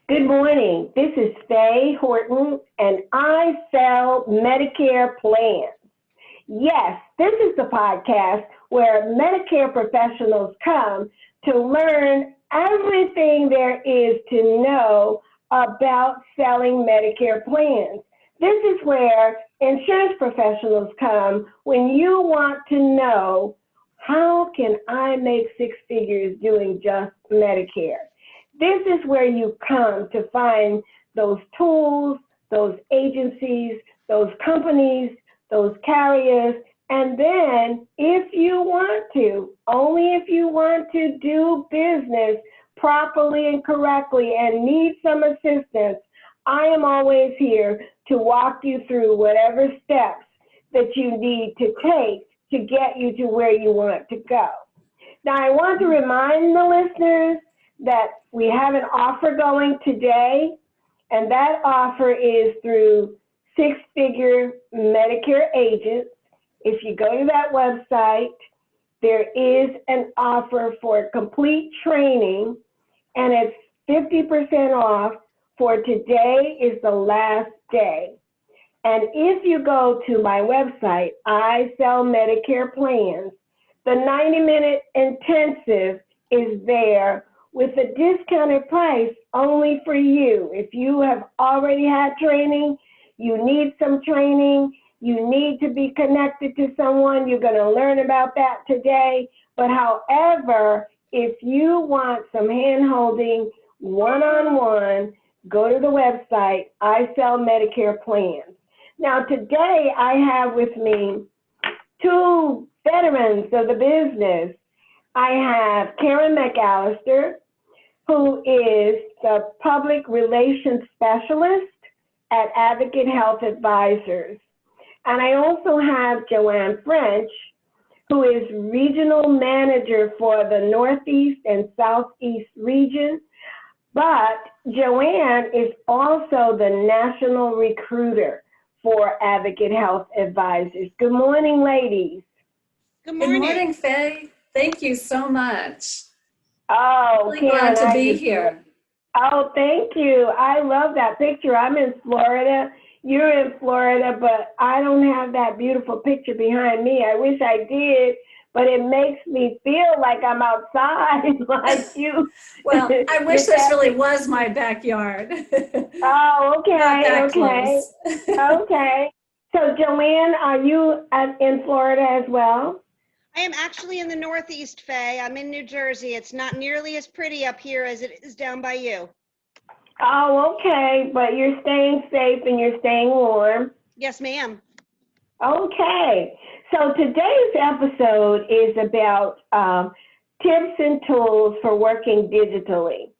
Good morning. This is Faye Horton, and I sell Medicare plans. Yes, this is the podcast where Medicare professionals come to learn everything there is to know about selling Medicare plans. This is where insurance professionals come when you want to know, how can I make six figures doing just Medicare? This is where you come to find those tools, those agencies, those companies, those carriers, and then if you want to, only if you want to do business properly and correctly and need some assistance, I am always here to walk you through whatever steps that you need to take to get you to where you want to go. Now, I want to remind the listeners that we have an offer going today, and that offer is through six-figure Medicare agents. If you go to that website, there is an offer for complete training, and it's 50% off for today is the last day. And if you go to my website, I Sell Medicare Plans, the 90-minute intensive is there with a discounted price only for you. If you have already had training, you need some training, you need to be connected to someone, you're going to learn about that today. But however, if you want some hand-holding, one-on-one, go to the website, I Sell Medicare Plans. Now today I have with me two veterans of the business. I have Karen McAllister, who is the Public Relations Specialist at Advocate Health Advisors. And I also have Joanne French, who is Regional Manager for the Northeast and Southeast region. But Joanne is also the National Recruiter for Advocate Health Advisors. Good morning, ladies. Good morning. Good morning, Faye. Thank you so much. Oh, Really glad to be here. Oh, thank you. I love that picture. I'm in Florida. You're in Florida, but I don't have that beautiful picture behind me. I wish I did, but it makes me feel like I'm outside like you. Well, I wish this really was my backyard. Oh, okay. Not that Okay. close. Okay. So, Joanne, are you in Florida as well? I am actually in the Northeast, Faye. I'm in New Jersey. It's not nearly as pretty up here as it is down by you. Oh, okay. But you're staying safe and you're staying warm. Yes, ma'am. Okay. So today's episode is about tips and tools for working digitally.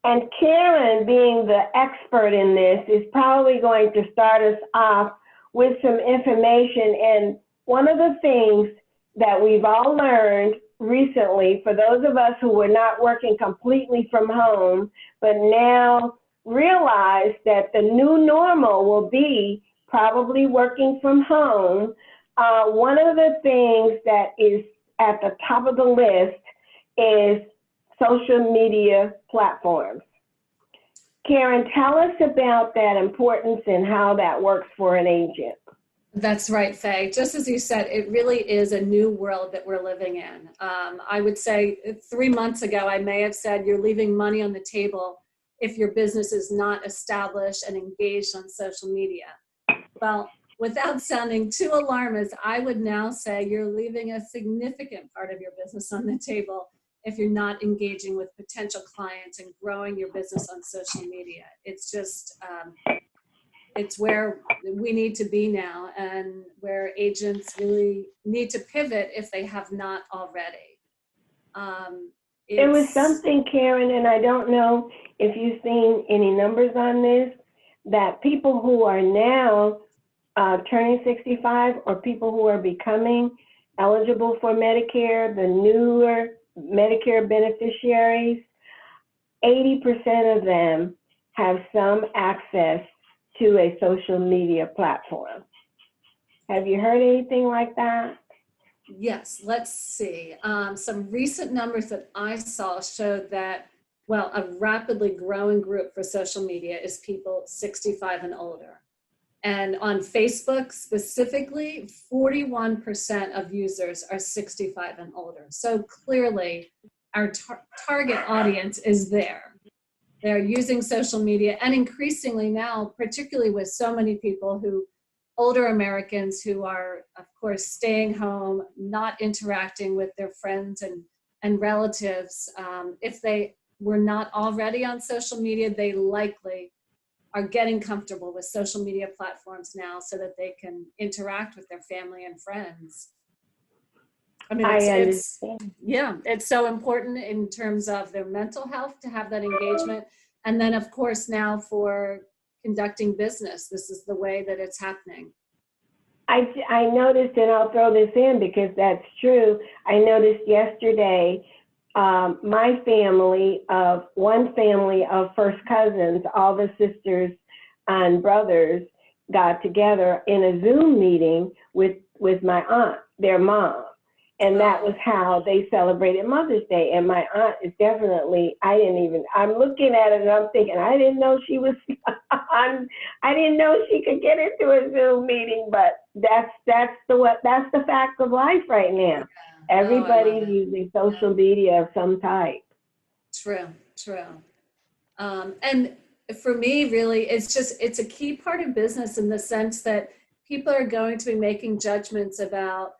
And Karen, being the expert in this, is probably going to start us off with some information. And one of the things that we've all learned recently, for those of us who were not working completely from home, but now realize that the new normal will be probably working from home, one of the things that is at the top of the list is social media platforms. Karen, tell us about that importance and how that works for an agent. That's right, Faye. Just as you said, it really is a new world that we're living in. I would say 3 months ago, I may have said you're leaving money on the table if your business is not established and engaged on social media. Well, without sounding too alarmist, I would now say you're leaving a significant part of your business on the table if you're not engaging with potential clients and growing your business on social media. It's just, it's where we need to be now, and where agents really need to pivot if they have not already. There was something, Karen, and I don't know if you've seen any numbers on this, that people who are now turning 65 or people who are becoming eligible for Medicare, the newer Medicare beneficiaries, 80% of them have some access to a social media platform. Have you heard anything like that? Yes, let's see. Some recent numbers that I saw showed that Well, a rapidly growing group for social media is people 65 and older. And on Facebook specifically, 41% of users are 65 and older. So clearly, our target audience is there. They're using social media, and increasingly now, particularly with so many people older Americans who are, of course, staying home, not interacting with their friends and relatives. If they were not already on social media, they likely are getting comfortable with social media platforms now so that they can interact with their family and friends. I mean, it's so important in terms of their mental health to have that engagement. And then, of course, now for conducting business, this is the way that it's happening. I noticed, and I'll throw this in because that's true. I noticed yesterday, one family of first cousins, all the sisters and brothers got together in a Zoom meeting with my aunt, their mom. And that was how they celebrated Mother's Day. And my aunt is definitely, I'm looking at it and I'm thinking, I didn't know she was, I didn't know she could get into a Zoom meeting, but that's the fact of life right now. Everybody's using social media of some type. True. And for me, really, it's a key part of business in the sense that people are going to be making judgments about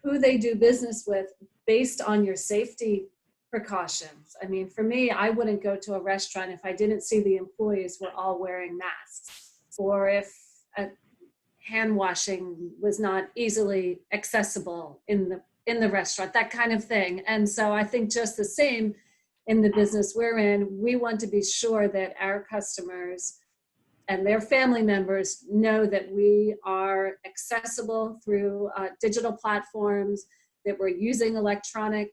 who they do business with based on your safety precautions. I mean, for me, I wouldn't go to a restaurant if I didn't see the employees were all wearing masks, or if hand washing was not easily accessible in the restaurant, that kind of thing. And so I think just the same in the business we're in, we want to be sure that our customers and their family members know that we are accessible through digital platforms, that we're using electronic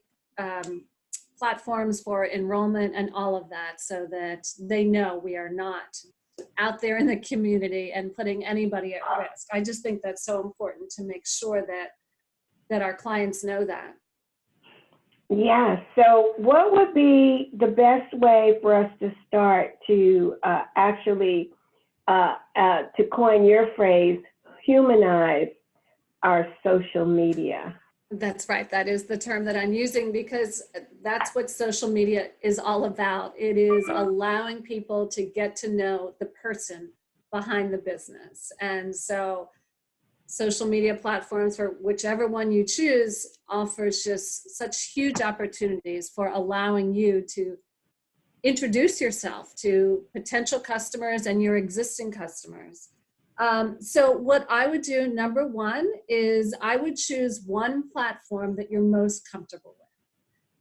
platforms for enrollment and all of that, so that they know we are not out there in the community and putting anybody at risk. I just think that's so important to make sure that our clients know that. Yeah, so what would be the best way for us to start to to coin your phrase, humanize our social media? That's right. That is the term that I'm using because that's what social media is all about. It is allowing people to get to know the person behind the business. And so social media platforms, for whichever one you choose, offers just such huge opportunities for allowing you to introduce yourself to potential customers and your existing customers. So what I would do, number one, is I would choose one platform that you're most comfortable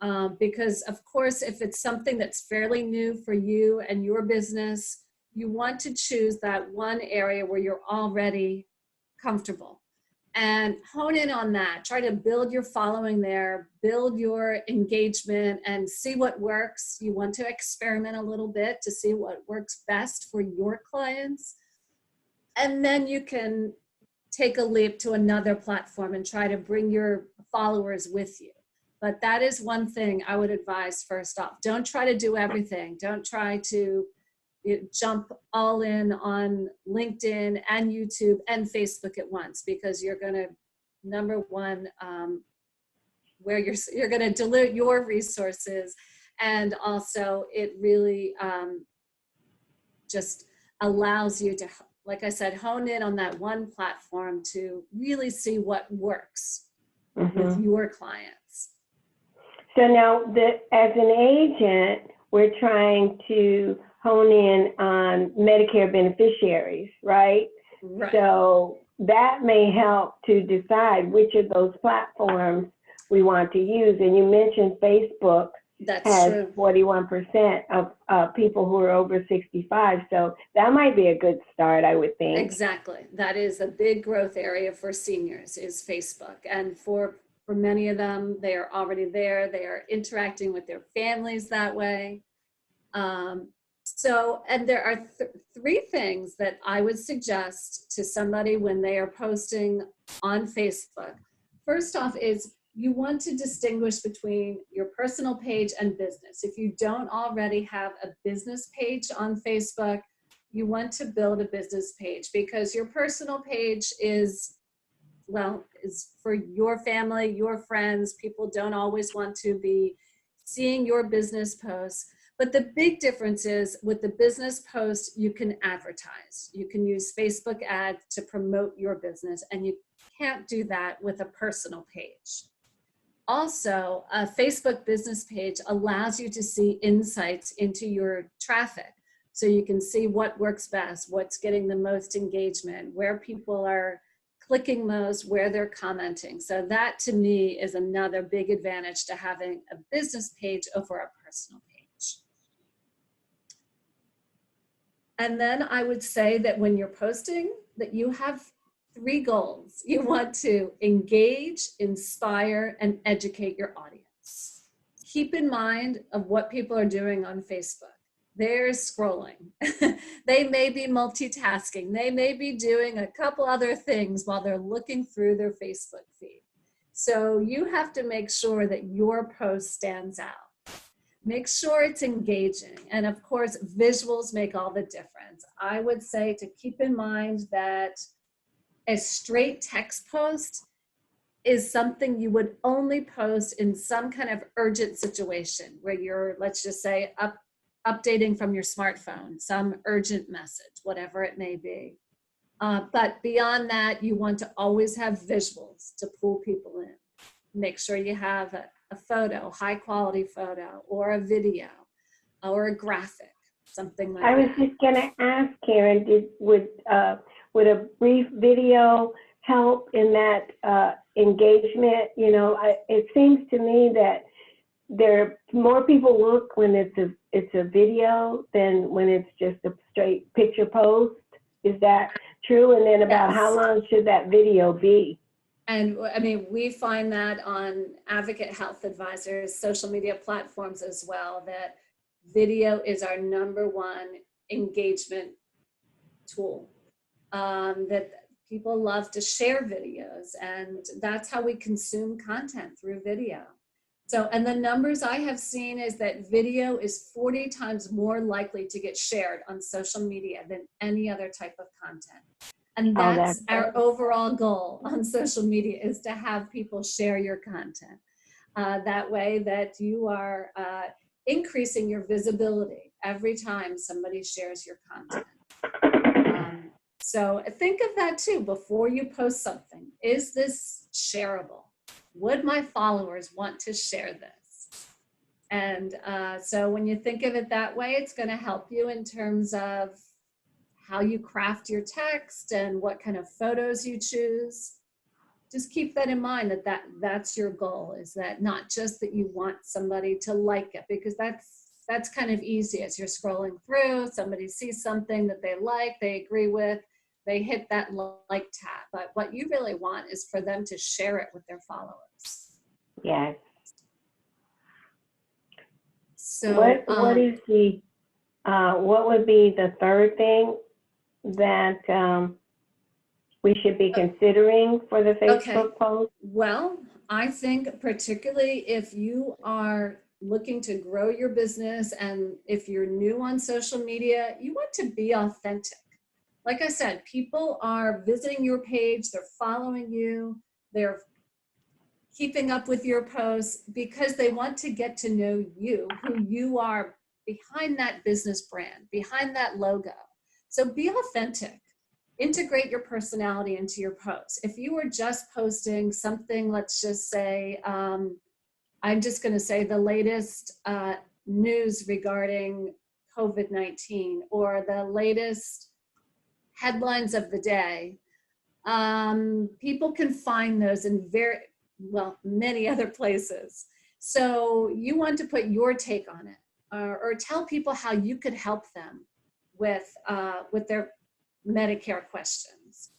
with. Because of course, if it's something that's fairly new for you and your business, you want to choose that one area where you're already comfortable and hone in on that. Try to build your following there, build your engagement, and see what works. You want to experiment a little bit to see what works best for your clients. And then you can take a leap to another platform and try to bring your followers with you. But that is one thing I would advise first off. Don't try to do everything. Don't try to jump all in on LinkedIn and YouTube and Facebook at once, because you're going to, number one, where you're going to dilute your resources, and also it really just allows you to, like I said, hone in on that one platform to really see what works with your clients. So now, as an agent, we're trying to hone in on Medicare beneficiaries, right? Right. So that may help to decide which of those platforms we want to use. And you mentioned Facebook has 41% of people who are over 65. So that might be a good start, I would think. Exactly. That is a big growth area for seniors, is Facebook. And for many of them, they are already there. They are interacting with their families that way. And there are three things that I would suggest to somebody when they are posting on Facebook. First off is you want to distinguish between your personal page and business. If you don't already have a business page on Facebook, you want to build a business page, because your personal page is for your family, your friends. People don't always want to be seeing your business posts. But the big difference is, with the business post, you can advertise. You can use Facebook ads to promote your business, and you can't do that with a personal page. Also, a Facebook business page allows you to see insights into your traffic. So you can see what works best, what's getting the most engagement, where people are clicking most, where they're commenting. So that, to me, is another big advantage to having a business page over a personal page. And then I would say that when you're posting, that you have 3 goals. You want to engage, inspire, and educate your audience. Keep in mind of what people are doing on Facebook. They're scrolling. They may be multitasking. They may be doing a couple other things while they're looking through their Facebook feed. So you have to make sure that your post stands out. Make sure it's engaging. And of course, visuals make all the difference. I would say to keep in mind that a straight text post is something you would only post in some kind of urgent situation where you're, let's just say, updating from your smartphone, some urgent message, whatever it may be. But beyond that, you want to always have visuals to pull people in. Make sure you have a photo, high quality photo, or a video, or a graphic, something like that. I was just going to ask Karen, would a brief video help in that engagement? You know, it seems to me that more people look when it's a video than when it's just a straight picture post. Is that true? And then about how long should that video be? And I mean, we find that on Advocate Health Advisors, social media platforms as well, that video is our #1 engagement tool. That people love to share videos, and that's how we consume content, through video. So, and the numbers I have seen is that video is 40 times more likely to get shared on social media than any other type of content. And that's our overall goal on social media, is to have people share your content. That way that you are increasing your visibility every time somebody shares your content. So think of that too before you post something. Is this shareable? Would my followers want to share this? And so when you think of it that way, it's going to help you in terms of how you craft your text and what kind of photos you choose. Just keep that in mind, that's your goal, is that not just that you want somebody to like it, because that's kind of easy. As you're scrolling through, somebody sees something that they like, they agree with, they hit that like tab. But what you really want is for them to share it with their followers. Yes. So what would be the third thing that we should be considering for the Facebook post? Well, I think particularly if you are looking to grow your business, and if you're new on social media, you want to be authentic. Like I said, people are visiting your page, they're following you, they're keeping up with your posts because they want to get to know you, who you are behind that business brand, behind that logo. So be authentic. Integrate your personality into your posts. If you were just posting something, let's just say, I'm just going to say the latest news regarding COVID-19, or the latest headlines of the day, people can find those in many other places. So you want to put your take on it, or tell people how you could help them with their Medicare questions.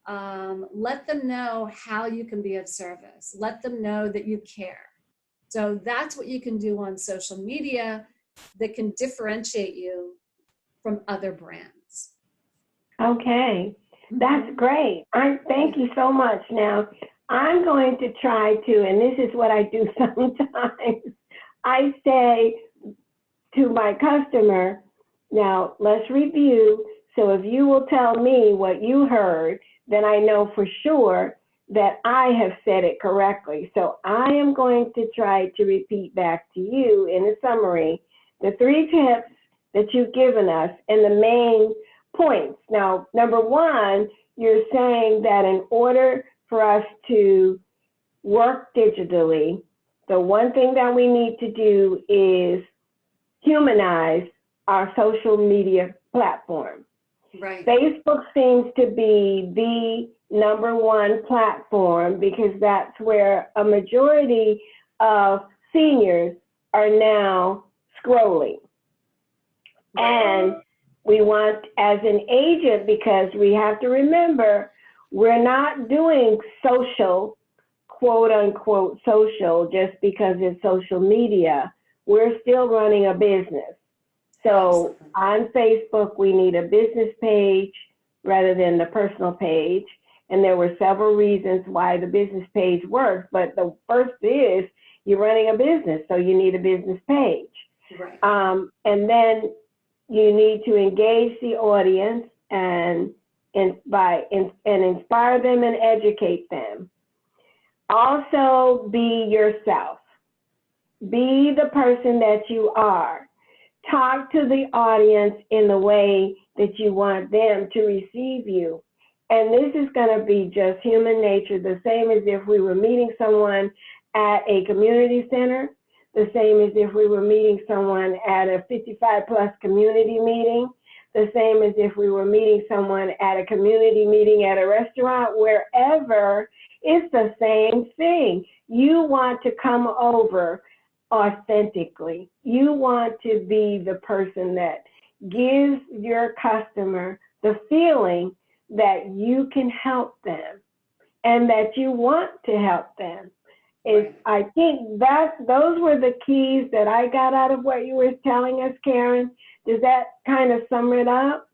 Let them know how you can be of service. Let them know that you care. So that's what you can do on social media that can differentiate you from other brands. Okay, that's great. Thank you so much. Now, I'm going to try to, and this is what I do sometimes. I say to my customer, now let's review. So if you will tell me what you heard, then I know for sure that I have said it correctly. So I am going to try to repeat back to you in a summary the 3 tips that you've given us and the main points. Now, number 1, you're saying that in order for us to work digitally, the one thing that we need to do is humanize our social media platform. Right. Facebook seems to be the number 1 platform because that's where a majority of seniors are now scrolling. And we want, as an agent, because we have to remember, we're not doing social, quote unquote social, just because it's social media. We're still running a business. So on Facebook, we need a business page rather than the personal page. And there were several reasons why the business page works. But the first is you're running a business, so you need a business page. Right. And then you need to engage the audience and inspire them and educate them. Also, be yourself. Be the person that you are. Talk to the audience in the way that you want them to receive you. And this is going to be just human nature, the same as if we were meeting someone at a community center, the same as if we were meeting someone at a 55-plus community meeting, the same as if we were meeting someone at a community meeting at a restaurant, wherever, it's the same thing. You want to come over authentically. You want to be the person that gives your customer the feeling that you can help them and that you want to help them. I think those were the keys that I got out of what you were telling us, Karen. Does that kind of sum it up?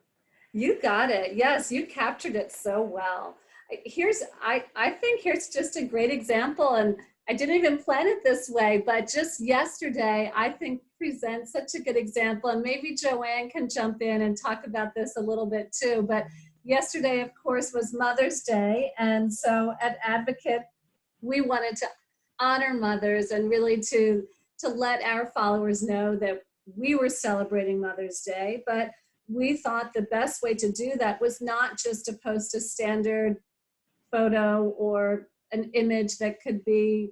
You got it. Yes, you captured it so well. I think here's just a great example, and I didn't even plan it this way, but just yesterday, I think presents such a good example, and maybe Joanne can jump in and talk about this a little bit too. But yesterday, of course, was Mother's Day, and so at Advocate, we wanted to honor mothers and really to let our followers know that we were celebrating Mother's Day. But we thought the best way to do that was not just to post a standard photo or an image that could be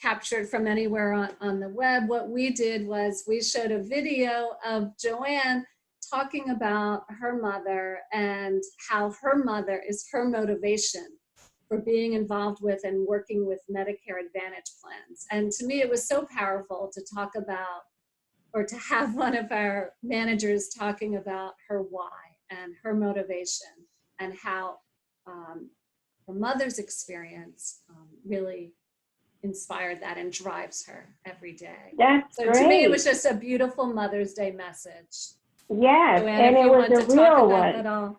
captured from anywhere on the web. What we did was we showed a video of Joanne talking about her mother and how her mother is her motivation for being involved with and working with Medicare Advantage plans. And to me, it was so powerful to talk about, or to have one of our managers talking about her why and her motivation and how her mother's experience really inspired that and drives her every day. That's so great. To me, it was just a beautiful Mother's Day message. Yes, Joanne, and it was a real one.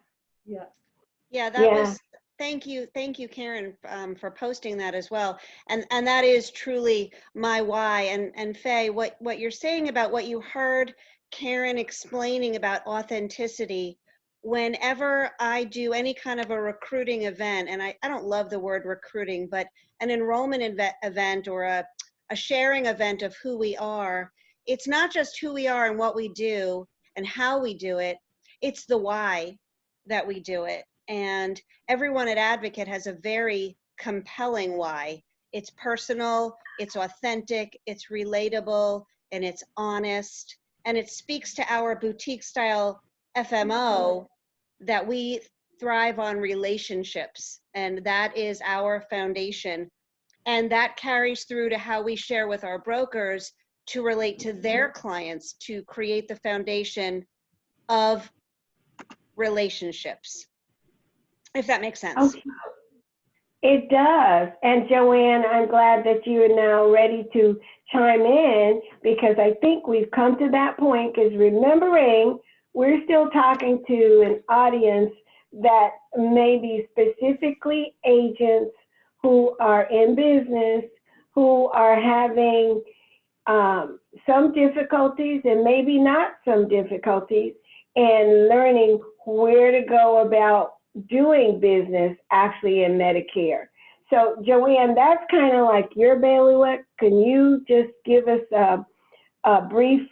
Yeah, that was. Thank you, Karen, for posting that as well. And that is truly my why. And Faye, what you're saying about what you heard Karen explaining about authenticity. Whenever I do any kind of a recruiting event, and I don't love the word recruiting, but an enrollment event or a sharing event of who we are, it's not just who we are and what we do and how we do it, it's the why that we do it. And everyone at Advocate has a very compelling why. It's personal, it's authentic, it's relatable, and it's honest, and it speaks to our boutique style FMO that we thrive on relationships, and that is our foundation. And that carries through to how we share with our brokers to relate to their clients, to create the foundation of relationships, if that makes sense. Okay. It does. And Joanne, I'm glad that you are now ready to chime in, because I think we've come to that point, because remembering we're still talking to an audience that may be specifically agents who are in business, who are having some difficulties and maybe not some difficulties, and learning where to go about doing business actually in Medicare. So Joanne, that's kind of like your bailiwick. Can you just give us a brief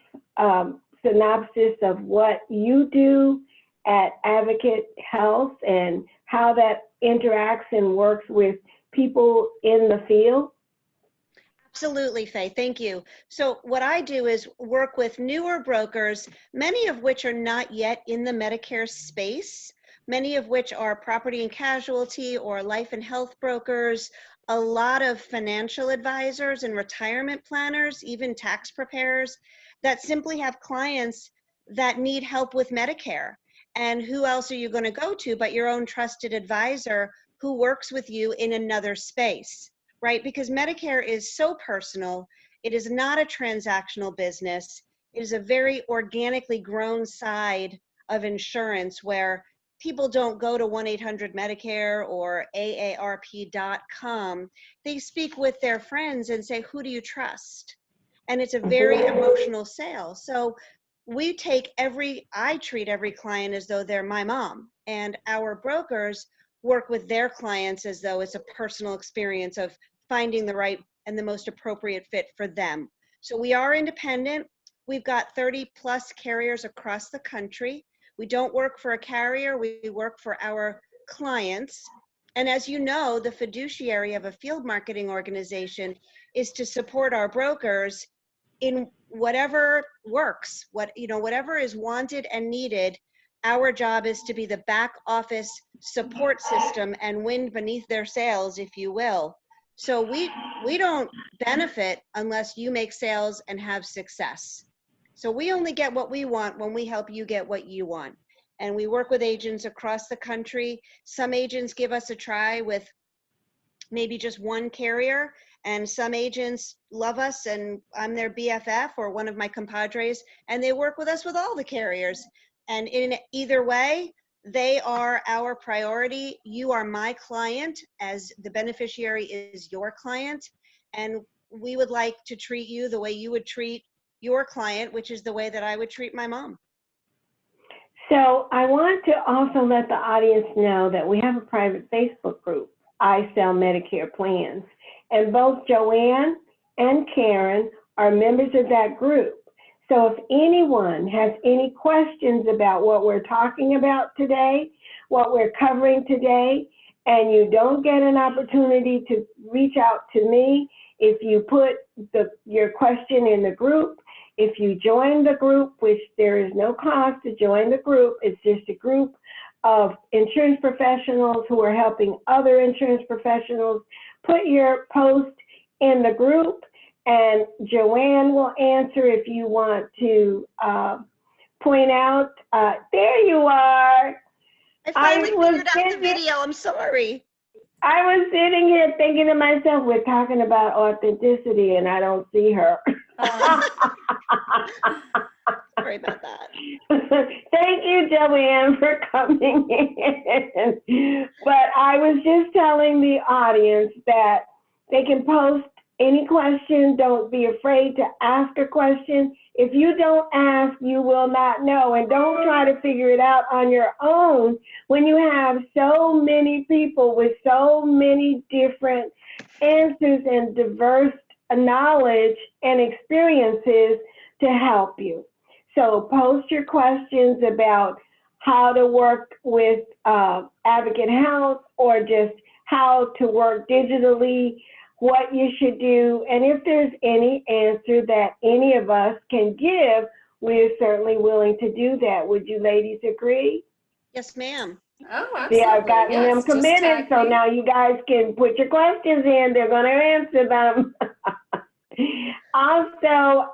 synopsis of what you do at Advocate Health and how that interacts and works with people in the field? Absolutely, Faye. Thank you. So what I do is work with newer brokers, many of which are not yet in the Medicare space, many of which are property and casualty or life and health brokers, a lot of financial advisors and retirement planners, even tax preparers that simply have clients that need help with Medicare. And who else are you going to go to but your own trusted advisor who works with you in another space? Right? Because Medicare is so personal. It is not a transactional business. It is a very organically grown side of insurance where people don't go to 1-800-Medicare or AARP.com. They speak with their friends and say, who do you trust? And it's a very emotional sale. So I treat every client as though they're my mom, and our brokers work with their clients as though it's a personal experience of finding the right and the most appropriate fit for them. So we are independent. We've got 30 plus carriers across the country. We don't work for a carrier, we work for our clients. And as you know, the fiduciary of a field marketing organization is to support our brokers in whatever works, whatever is wanted and needed. Our job is to be the back office support system and wind beneath their sails, if you will. So we don't benefit unless you make sales and have success. So we only get what we want when we help you get what you want. And we work with agents across the country. Some agents give us a try with maybe just one carrier, and some agents love us and I'm their BFF or one of my compadres, and they work with us with all the carriers. And in either way, they are our priority. You are my client, as the beneficiary is your client. And we would like to treat you the way you would treat your client, which is the way that I would treat my mom. So I want to also let the audience know that we have a private Facebook group, I Sell Medicare Plans. And both Joanne and Karen are members of that group. So if anyone has any questions about what we're talking about today, what we're covering today, and you don't get an opportunity to reach out to me, if you put your question in the group, if you join the group, which there is no cost to join the group, it's just a group of insurance professionals who are helping other insurance professionals, put your post in the group, and Joanne will answer if you want to point out. There you are. I finally figured out the video. I'm sorry. I was sitting here thinking to myself, we're talking about authenticity, and I don't see her. Sorry about that. Thank you, Joanne, for coming in. But I was just telling the audience that they can post any question. Don't be afraid to ask a question. If you don't ask, you will not know. And don't try to figure it out on your own when you have so many people with so many different answers and diverse knowledge and experiences to help you. So post your questions about how to work with Advocate Health, or just how to work digitally, what you should do. And if there's any answer that any of us can give, we're certainly willing to do that. Would you ladies agree? Yes, ma'am. Oh, absolutely. See, I've gotten them committed, so now you guys can put your questions in. They're going to answer them. Also,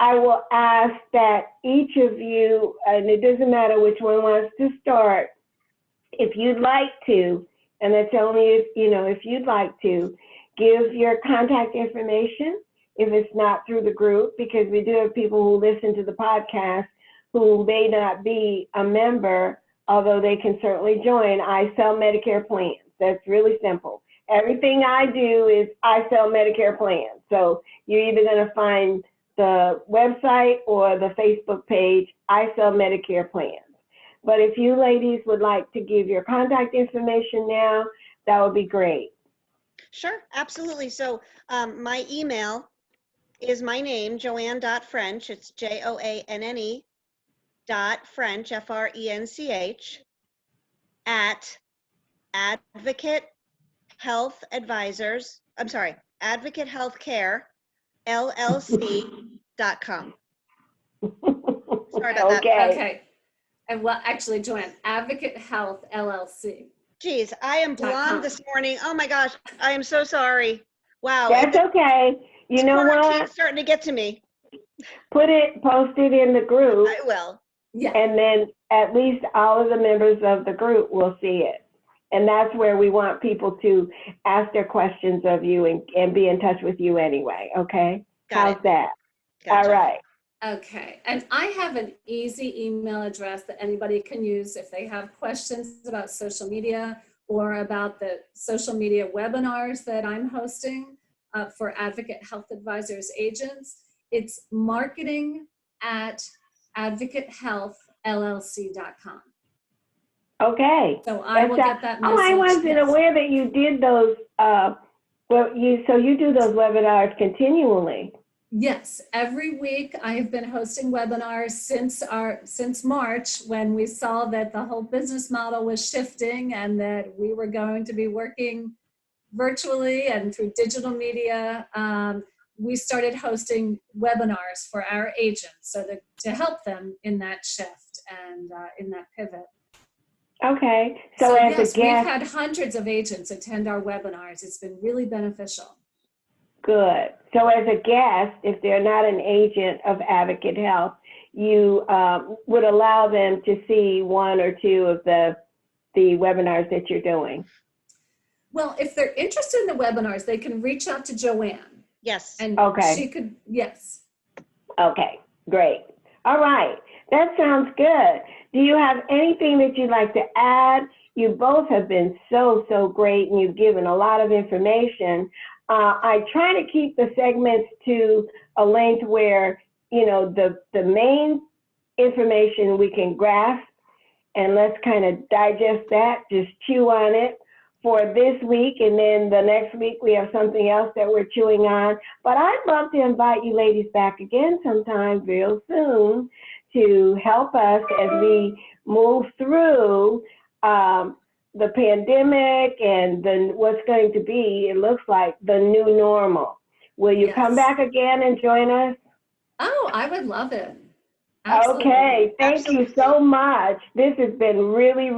I will ask that each of you, and it doesn't matter which one wants to start, if you'd like to, and that's only if you'd like to, give your contact information if it's not through the group, because we do have people who listen to the podcast who may not be a member, although they can certainly join I Sell Medicare Plans. That's really simple. Everything I do is I sell Medicare plans. So you're either going to find the website or the Facebook page, I sell Medicare plans. But if you ladies would like to give your contact information now, that would be great. Sure, absolutely. So my email is my name, Joanne.French. It's JOANNE .French, FRENCH, at Advocate Health Advisors, I'm sorry, Advocate Healthcare LLC.com. Sorry about that. Okay. And well, actually, Joanne, Advocate Health LLC. Geez, I am blonde this morning. Oh my gosh, I am so sorry. Wow. That's okay. You know what? It's starting to get to me. Post it in the group. I will. Yeah. And then at least all of the members of the group will see it. And that's where we want people to ask their questions of you and be in touch with you anyway. Okay? How's that? Gotcha. All right. Okay. And I have an easy email address that anybody can use if they have questions about social media or about the social media webinars that I'm hosting for Advocate Health Advisors agents. It's marketing@advocatehealthllc.com. Okay. So I will get that message. Oh, I wasn't aware that you did those. So you do those webinars continually. Yes, every week I have been hosting webinars since March, when we saw that the whole business model was shifting and that we were going to be working virtually and through digital media. We started hosting webinars for our agents so that to help them in that shift and in that pivot. Okay. So as yes, a guest, we've had hundreds of agents attend our webinars. It's been really beneficial. Good. So as a guest, if they're not an agent of Advocate Health, you would allow them to see one or two of the webinars that you're doing. Well, if they're interested in the webinars, they can reach out to Joanne. Yes. And she could, yes. Okay, great. All right. That sounds good. Do you have anything that you'd like to add? You both have been so great, and you've given a lot of information. I try to keep the segments to a length where, you know, the main information we can grasp, and let's kind of digest that, just chew on it for this week, and then the next week we have something else that we're chewing on. But I'd love to invite you ladies back again sometime real soon to help us as we move through the pandemic and then what's going to be, it looks like, the new normal. Will you come back again and join us? Oh, I would love it. Absolutely. Okay, thank you so much. This has been really